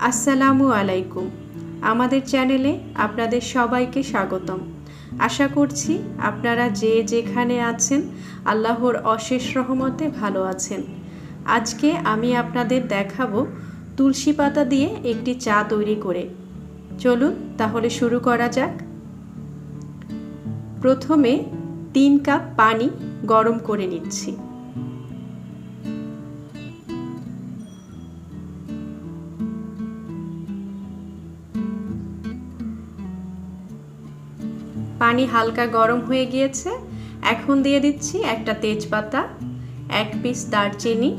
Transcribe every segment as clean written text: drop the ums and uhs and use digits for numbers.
আসসালামু আলাইকুম। আমাদের চ্যানেলে আপনাদের সবাইকে স্বাগতম। আশা করছি আপনারা যে যেখানে আছেন আল্লাহর অশেষ রহমতে ভালো আছেন। আজকে আমি আপনাদের দেখাবো তুলসী পাতা দিয়ে একটি চা তৈরি করে। চলুন তাহলে শুরু করা যাক। প্রথমে 3 কাপ পানি গরম করে নিচ্ছি। পানি হালকা গরম হয়ে গিয়েছে। এখন দিয়ে দিচ্ছি একটা তেজপাতা, 1 পিস দারচিনি,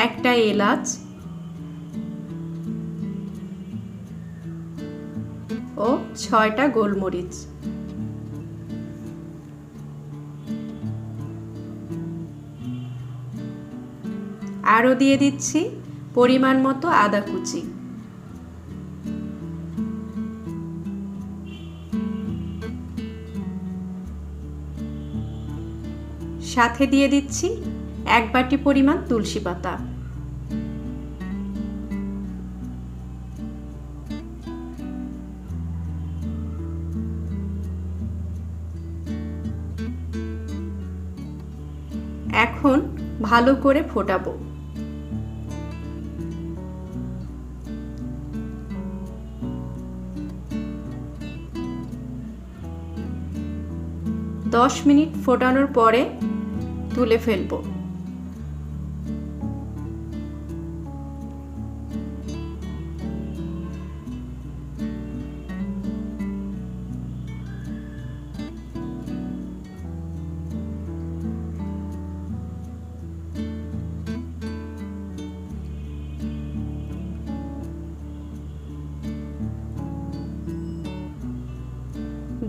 একটা এলাচ ও 6টা গোলমরিচ। আরও দিয়ে দিচ্ছি পরিমাণ মতো আদা কুচি। সাথে দিয়ে দিচ্ছি 1 বাটি পরিমাণ তুলসী পাতা। এখন ভালো করে ফোটাবো। দশ মিনিট ফোটানোর পরে তুলে ফেলবো।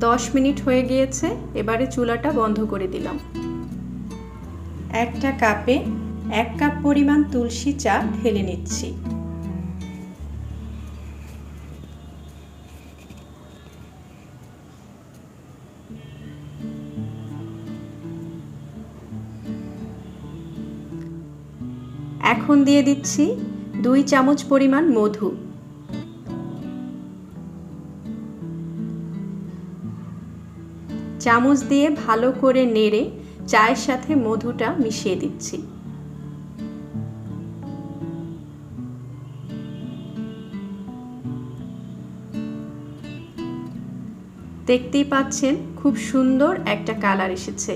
দশ মিনিট হয়ে গিয়েছে, এবারে চুলাটা বন্ধ করে দিলাম। একটা কাপে 1 কাপ পরিমাণ তুলসী চা ঢেলে নিচ্ছি। এখন দিয়ে দিচ্ছি 2 চামচ পরিমাণ মধু। চামচ দিয়ে ভালো করে নেড়ে চায়ের সাথে মধুটা মিশিয়ে দিচ্ছি। দেখতেই পাচ্ছেন খুব সুন্দর একটা কালার এসেছে।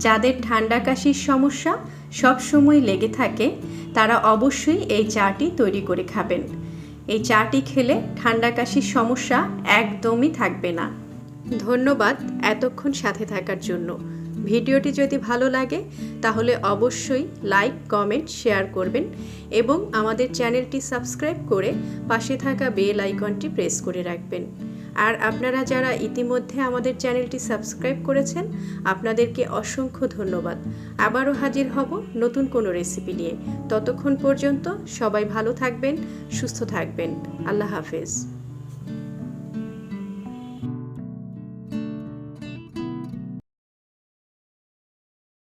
যাদের ঠান্ডা কাশির সমস্যা সব সময় লেগে থাকে তারা অবশ্যই এই চাটি তৈরি করে খাবেন। এই চাটি খেলে ঠান্ডা কাশির সমস্যা একদমই থাকবে না। ধন্যবাদ এতক্ষণ সাথে থাকার জন্য। ভিডিওটি যদি ভালো লাগে তাহলে অবশ্যই লাইক, কমেন্ট, শেয়ার করবেন এবং আমাদের চ্যানেলটি সাবস্ক্রাইব করে পাশে থাকা বেল আইকনটি প্রেস করে রাখবেন। আর আপনারা যারা ইতিমধ্যে আমাদের চ্যানেলটি সাবস্ক্রাইব করেছেন আপনাদেরকে অসংখ্য ধন্যবাদ। আবারও হাজির হব নতুন কোনো রেসিপি নিয়ে। ততক্ষণ পর্যন্ত সবাই ভালো থাকবেন, সুস্থ থাকবেন। আল্লাহ হাফেজ।